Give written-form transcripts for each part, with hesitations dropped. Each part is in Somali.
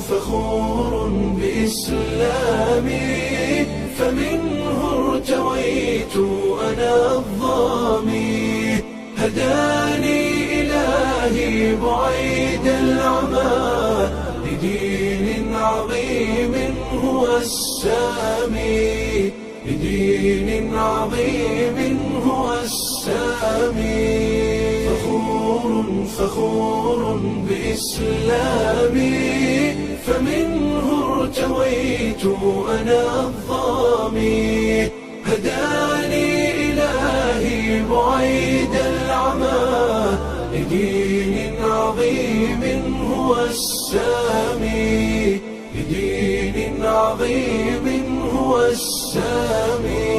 فخور بإسلامي فمنه ارتويت أنا الظامي هداني إلهي بعيد العمى لدين عظيم هو السامي لدين عظيم هو السامي فخور بإسلامي فمنه ارتويت أنا الظامي هداني إلهي بعيد العمى لدين عظيم هو السامي لدين عظيم هو السامي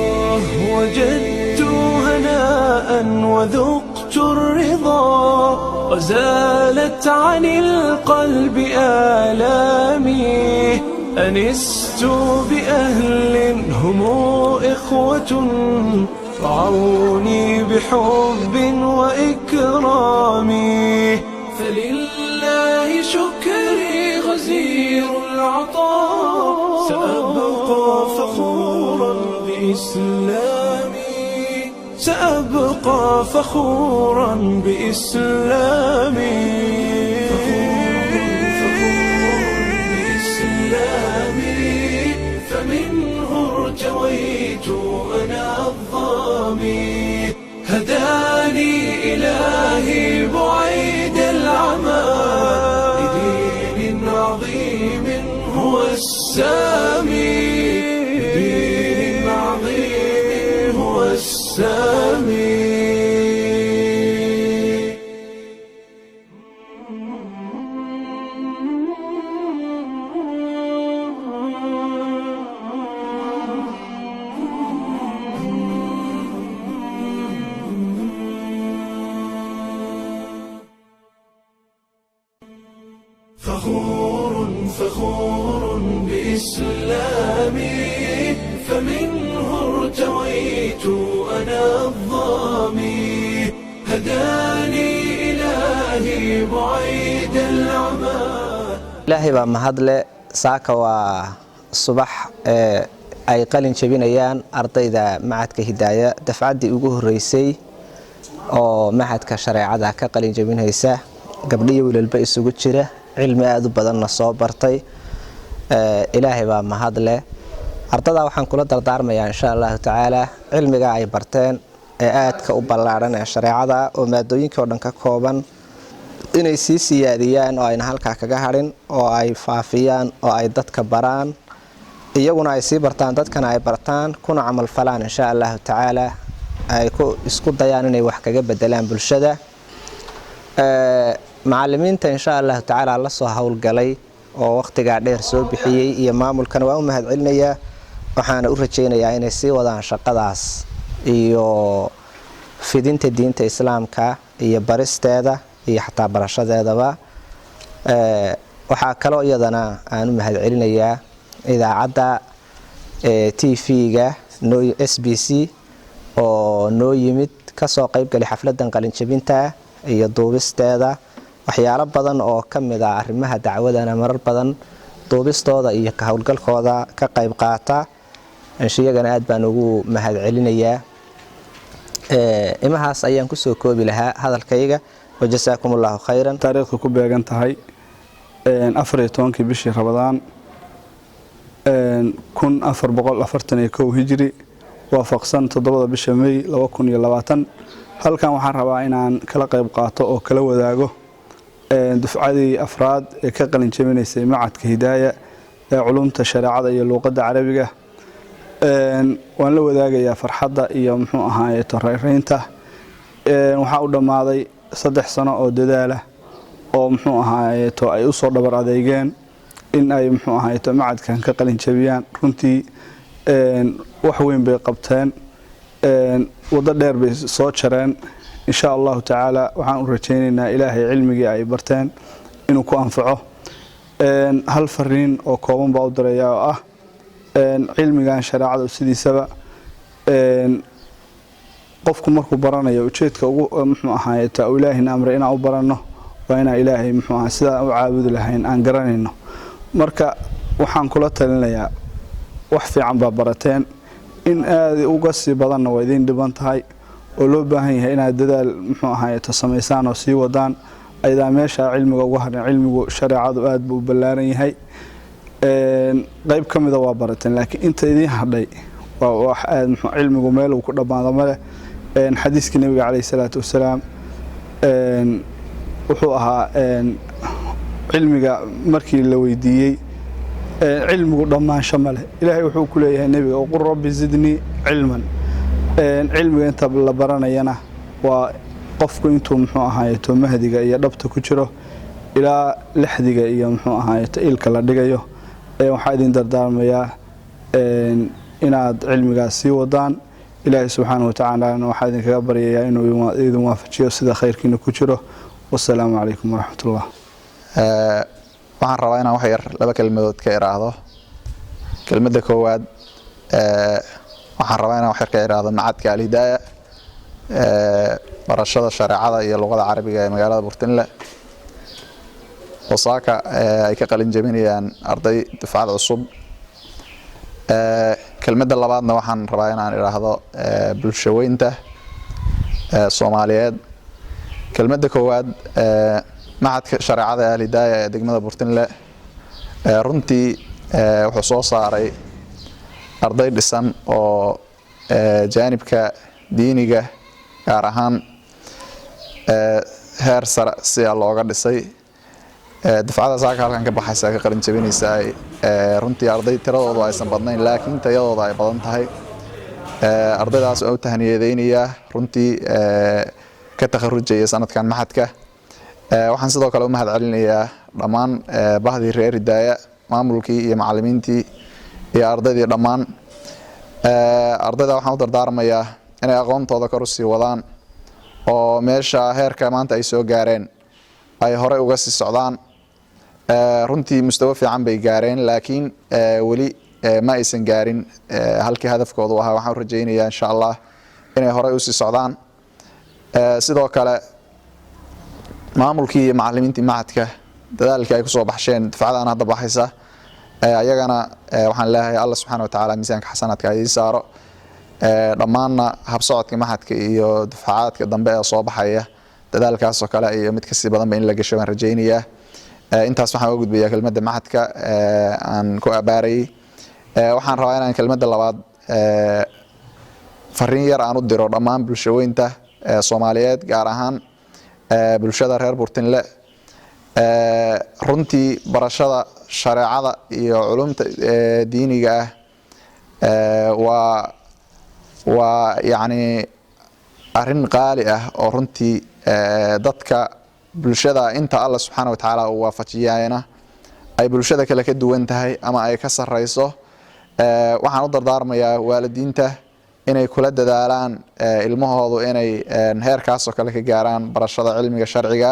وجدت هناء وذقت الرضا وزالت عن القلب آلامي أنست بأهل هم إخوة رعوني بحب وإكرام فلله شكري غزير العطاء سأبقى فخورا بإسلامي سأبقى فخورا بإسلامي فمنه ارتويت أنا الظامي هداني إلهي بعيد العمى لدين عظيم هو السامي لدين عظيم هو السامي فخور بإسلامي فمنه ارتويت أنا الظامي هداني إلهي بعيد العمى إلهي بمهدله ساكا والصباح أي قلن شبينيان أرضيدا معدك هداية دفعدي ugu horeysay oo macadka shariicada ka qalin jabinaysa gabdhiyo wiilba isugu jira cilmi aad u badan soo bartay ilaahay baa mahad leh ardada waxaan kula dardaarmayaa insha Allah taala cilmiga ay barteen ee aadka u ballaaran ee shariicada oo maadooyinka oo dhan ka kooban inay sii siyaadiyaan oo ayna halka kaga harin oo ay faafiyaan oo ay dadka baraan iyaguna ay sii bartaan dadkana ay bartaan kuna amal falaan insha Allah taala ay ku isku dayaan inay wax kaga bedelaan bulshada macallimiinta insha Allah taala la soo hawlgalay oo waqtiga dheer soo bixiyay iyo maamulkan waa u mahad celinayaa waxaana u rajaynayaa inay sii wadaan shaqadaas iyo fidinta diinta islaamka iyo baristeeda iyo xataa barashadeedaba waxa kale oo iyadana aan u mahad celinayaa idaacadda TV-ga SBC oo noo yimid ka soo qayb galay xafladan qalin jabinta iyo duubisteeda waxyaalo badan oo kamid ah arrimaha dacwadana marar badan duubistooda iyo ka hawlgalkooda ka qayb qaata anshiyagana aad baan ugu mahad celinayaa imahaas ayaan ku soo koobi lahaa hadalkayga wajazaakumullahu khayran taariikhdu ku beegan tahay 14 bishii Ramadaan 1441 hijri waafaqsan 7 bisha May 2020 halkan waxaan rabaa inaan kala qayb qaato oo kala wadaago dufcadii afraad ee ka qalin jabinaysay macadka hidaaya ee culumta shariicada iyo luqadda carabiga waan la wadaagayaa farxadda iyo muxuu ahaayay tareereynta waxa uu dhamaaday 3 sano oo dadaala oo muxuu ahaayay to ay u soo dhabar adeegeen in ay muxuu ahaayay to macadkan ka qalin jabiyaan runtii wax weyn bay qabteen wada dheer bay soo jareen insha Allah taala waxaan u rajaynaynaa ilaahay cilmiga ay barteen inuu ku anfaco hal fariin oo kooban baa u diray oo ah cilmigan shariicada sidiisaba qofku markuu baranayo ujeedka ugu muxuu ahaayay ta ilaahina amray inaan u barano waa inaan ilaahay muxuu ahaa sidaan u caabudi lahayn aan garanayno marka waxaan kula talinayaa wax fiican baa barateen in aad uga sii badanna waa idin dhiban tahay oo loo baahan yahay inaad dadaal muxuu ahaa samaysaan oo sii wadaan ayda meesha cilmiga ugu harin cilmigu shariicadu aad buu ballaaran yahay qayb kamida waa barateen laakiin inta idin hadhay waa wax aad muxuu cilmigu meel uu ku dhamaado male xadiiska nabiga kaleey salaatu wasalaam wuxuu ahaa cilmiga markii la weydiiyay cilmigu dhamaansho male ilaahay wuxuu ku leeyahay nabiga qur rabbi zidni cilman cilmiga inta la baranayana waa qofku intuu muxuu ahaayeeto mahdiga iyo dhabta ku jiro ilaa lixdiga iyo muxuu ahaayeeto ilka la dhigayo waxaa idin dardaarmayaa inaad cilmigaas sii wadaan ilaahay subxaanahu watacaala waxaa idinkaga baryayaa inuu idin waafajiyo sida khayrkiina ku jiro wassalaamu calaykum waraxmatullah waxaan rabaa inaan wax yar laba kelmadood ka iraahdo kelmadda koowaad waxaan rabaa inaan wax yar ka iraahdo macadka Al-Hidaaya barashada shareecada iyo luqada carabiga ee magaalada Burtinle wasaaka ay ka qalin jabinayaan arday dufcad cusub kelmadda labaadna waxaan rabaa inaan iraahdo bulshaweynta Soomaaliyeed kelmadda koowaad macadka shareecada Al-Hidaaya ee degmada Burtinle runtii wuxuu soo saaray arday dhisan oo jaanibka diiniga gaar ahaan heer sare si looga dhisay dufcada saaka halkan ka baxaysa ka qalin jabinaysa runtii arday tiradoodu aysan badnayn laakiin tayadoodu ay badan tahay ardaydaas oo tahniyadeynaya runtii ka takharujay sanadkan maxadka waxaan sidoo kale u mahad celinayaa dhammaan bahdii reer Hidaaya maamulkii iyo macallimiintii iyo ardaydii dhammaan ardayda waxaan u dardaarmayaa inay aqoontooda kor u sii wadaan oo meesha heerka maanta ay soo gaareen ay hore uga sii socdaan runtii mustawa fiican bay gaareen laakiin wali ma aysan gaarin halkii hadafkoodu ahaa waxaan rajaynayaa insha Allah inay hore u sii socdaan sidoo kale maamulkii iyo macallimiintii macadka dadaalkii ay ku soo baxsheen dufcadan hadda baxaysa ayagana waxaan leeyahay Allah subhanahu wa ta'ala miisaanka xasanaadka ay saaro dhamaanna habsocodka maxadka iyo dufcaadka dambe ee soo baxaya dadaalkaas oo kale iyo mid ka sii badan in la gasho waan rajaynayaa intaas waxaan uga gudbayaa kelmadda maxadka aan ku abaaray waxaan rabaa inaan kelmadda labaad fariin yar aan u diro dhammaan bulshaweynta Soomaaliyeed gaar ahaan bulshada reer Burtinle runtii barashada shareecada iyo culumta diiniga waa yani arin qaali ah oo runtii dadka bulshada inta Allah subhanahu wa ta'ala uu waafajiyayna ay bulshada kale ka duwan tahay ama ay ka sareyso waxaan u dardaarmayaa waalidiinta inay kula dadaalaan ilmahoodu inay heerkaas oo kale ka gaaraan barashada cilmiga sharciga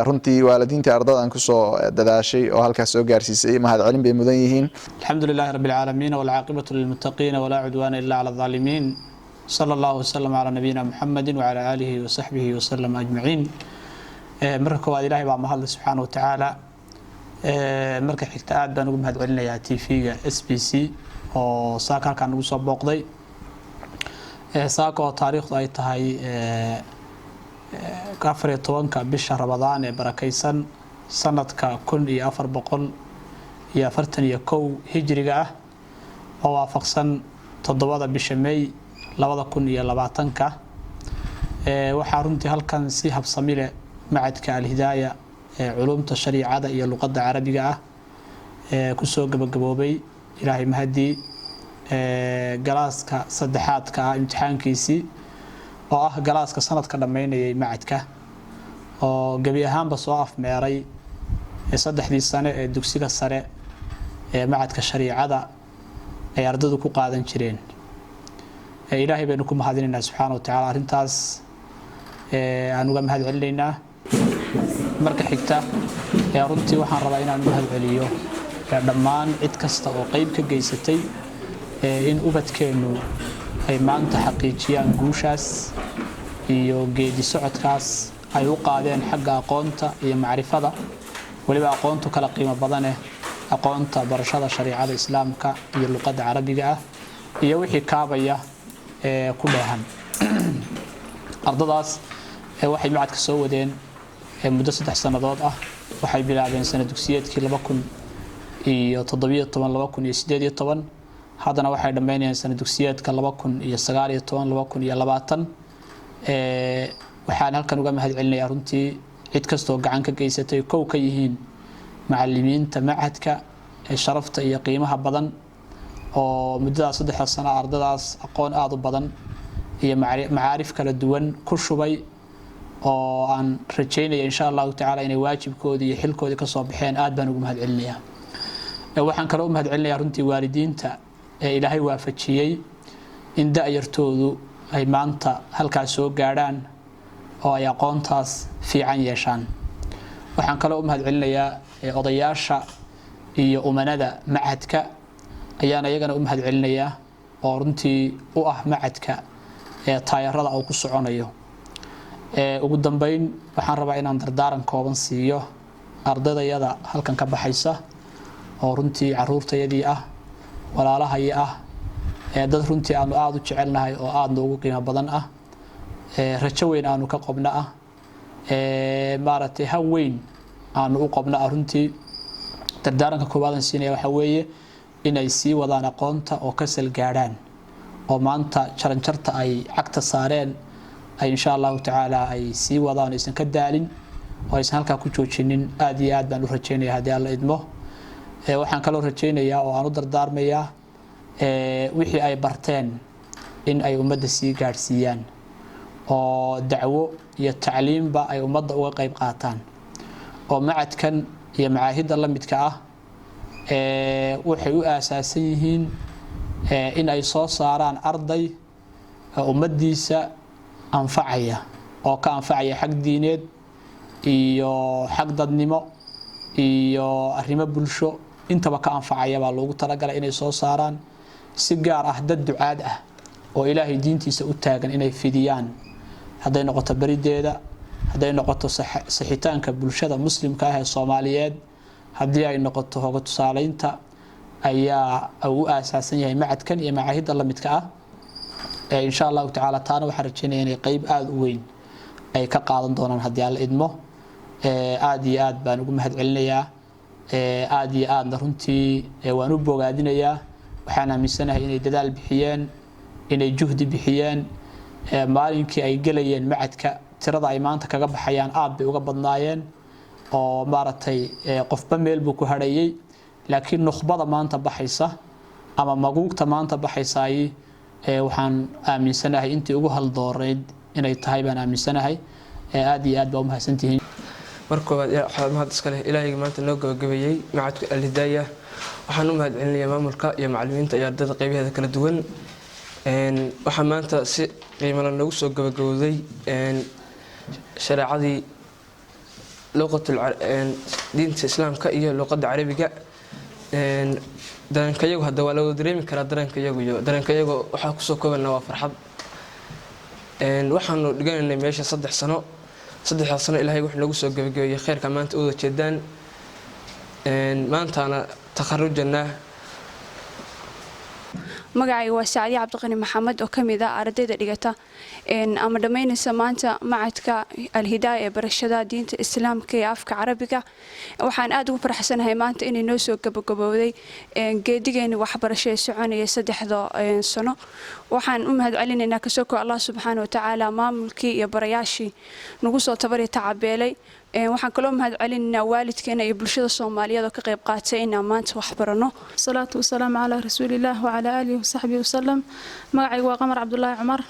runtii waalidiinta ardaydan ku soo dadaashay oo halkaas soo gaarsiisay mahad celin bay mudan yihiin alxamdulillahi rabbil alamin wal aaqibatu lil muttaqiin wala udwana illa ala zalimin sallallahu wasallam ala nabiyina muhammadin wa ala alihi wa sahbihi wa sallam ajma'in marka waa ilaahay baa mahad subhanahu wa ta'ala marka xigta aad baan ugu mahad celinayaa TV-ga SBC oo saaka halkan ugu soo booqday saaka oo taariikhdu ay tahay 14 bisha Ramadaan ee barakaysan sanadka 1441 hijriga ah oo waafaqsan 7 bisha May 2020 waxaa runtii halkan si habsami leh macadka Al-Hidaaya ee culumta shariicada iyo luqadda carabiga ah ku soo gabagaboobay ilaahay mahadi galaaska saddexaadka ah imtixaankiisii oo ah galaaska sanadka dhameynayay macadka oo gabi ahaanba soo afmeeray saddexdii sano ee dugsiga sare ee macadka shariicada ay ardaydu ku qaadan jireen ilaahay baynu ku mahadinaynaa subxaanahu wa ta'ala arintaas aan uga mahad celinaynaa marka xigta runtii waxaan rabaa inaan mahad celiyo dhammaan cid kasta oo qayb ka geysatay in ubadkeenu ay maanta xaqiijiyaan guushaas iyo geedi socodkaas ay u qaadeen xagga aqoonta iyo macrifada waliba aqoontu kala qiimo badan aqoonta barashada shariicada islaamka iyo luqadda carabiga ah iyo wixii kaabaya ku dheehan ardadaas waxay macadka soo wadeen muddo 3 sanadood ah waxay bilaabeen sanad dugsiyeedkii 2017-2018 haddana waxay dhameynayaan sanad dugsiyeedka 2019-2020 waxaan halkan uga mahad celinayaa runtii cid kastoo gacan ka geysatay kow ka yihiin macallimiinta macadka sharafta iyo qiimaha badan oo muddada 3 sano ardadaas aqoon aad u badan iyo macaarif kala duwan ku shubay oo aan rajaynaya insha Allah ta'ala inay waajibkoodii iyo xilkoodii ka soo baxeen aad baan ugu mahad celinayaa waxaan kale u mahad celinayaa runtii waalidiinta ilaahay waafajiyay in da'yartoodu ay maanta halkaas soo gaaraan oo ay aqoontaas fiican yeeshaan waxaan kale u mahad celinayaa odayaasha iyo umanada macadka ayaan ayagana u mahad celinayaa oo runtii u ah macadka taayarada uu ku soconayo ugu dambeyn waxaan rabaa inaan dardaaran kooban siiyo ardayda halkan ka baxaysa oo runtii caruurtayadii ah walaalahayii ah dad runtii aanu aad u jecelnahay oo aad noogu qiimo badan ah rajo weyn aanu ka qabna ah maaragtay han weyn aanu u qabna runtii dardaaranka koowaad siinaya waxa weeye inay sii wadaan aqoonta oo ka sal gaaraan oo maanta jaranjarta ay cagta saareen ay insha Allah ta'ala ay sii wadaan aysan ka daalin oo aysan halka ku joojinin aad iyo aad baan u rajaynayaa hadii alla idmo waxaan kale oo rajaynayaa oo aan u dardaarmayaa wixii ay barteen in ay ummadda sii gaarsiiyaan oo dacwo iyo tacliimba ay ummadda uga qayb qaataan oo macadkan iyo macaahidda la midka ah waxay u aasaasan yihiin in ay soo saaraan arday ummadiisa anfacaya oo ka anfacaya xaq diineed iyo xaq dadnimo iyo arrimo bulsho intaba ka anfacaya baa loogu talagalay inay soo saaraan si gaar ah dad ducaad ah oo ilaahay diintiisa u taagan inay fidiyaan haday noqoto barideeda haday noqoto saxitaanka bulshada muslimka ah ee Soomaaliyeed hadii ay noqoto hoga tusaaleynta ayaa uu aasaasan yahay macadkan iyo macaahidda la midka ah insha Allah ta'ala taana waxaan rajaynayaa inay qayb aad u weyn ay ka qaadan doonaan hadii alla idmo aad iyo aad baan ugu mahad celinayaa aad iyo aad runtii waan u bogaadinayaa waxaan aaminsanahay inay dadaal bixiyeen inay juhdi bixiyeen maalinkii ay galayeen macadka tirada ay maanta kaga baxayaan aad bay uga badnaayeen oo maaragtay qofba meel buu ku hareeyay laakiin nukhbada maanta baxaysa ama maguugta maanta baxaysay waxaan aaminsanahay intii ugu hal dooreed inay tahay baan aaminsanahay aad iyo aad baa u mahadsantihiin markooda waxaan mahad iska leh ilaahay maanta noo gabagabeeyay macadka al-hidaayah waxaan u mahad celinayaa maamulka iyo macallimiinta iyo ardayda qaybaheeda kala duwan waxaan maanta si qiimo leh nagu soo gabagabowday shariicadii luqadda diinta islaamka iyo luqadda carabiga dareenkayagu hadda waa lagu dareemi karaa dareenkayagu waxaa kusoo koobanaa waa farxad waxaanu dhiganaynay meesha 3 sano ilaahay wuxuu nagu soo gabagabeeyay khayrka maanta u wada jeedaan maantana takharujana magacayga waa Saacidi Cabdiqani Maxamed oo kamid ah ardayda dhigata ama dhameynaysa maanta macadka al-hidaayah ee barashada diinta islaamka ee afka carabiga waxaan aad ugu faraxsanahay maanta inay noo soo gabagabowday geedigeena waxbarasho soconaya 3 sano waxaan u mahad celinaynaa kasoo Allah subhanahu wa ta'ala maamulkii iyo barayaashii nagu soo tabari tacabeelay waxaan kaloo mahad celinaynaa waalidkeena iyo bulshada Soomaaliyeed oo ka qayb qaatay inaan maanta wax barano salaatu wasalaam ala rasuulillah wa ala alihi wa sahbihi wa sallam magacaygu waa Qamar Cabdullaahi Cumar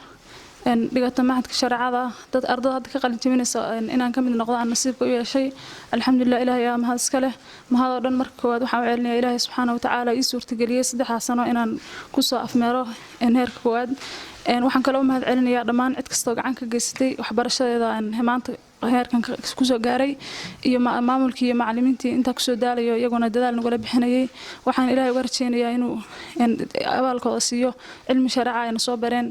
dhigata macadka sharciyada dad ardada hadda ka qalin jabinaysa inaan kamid noqdo aan nasiibka u yeeshay alxamdulillah ilaahay yaa mahad iska leh mahad oo dhan marka koowaad waxaan u celinayaa ilaahay subhanahu wa ta'ala ii suurtageliyay 3 sano inaan ku soo afmeero heerka koowaad waxaan kaloo mahad celinayaa dhammaan cid kasta oo gacan ka geysatay waxbarashadeeda maanta heerkan ku soo gaaray iyo maamulkii iyo macallimiintii inta ku soo daalayo iyaguna dadaal nagu la bixinayay waxaan ilaahay uga rajaynayaa inuu abaalkooda siiyo cilmi sharci ah ay soo bareen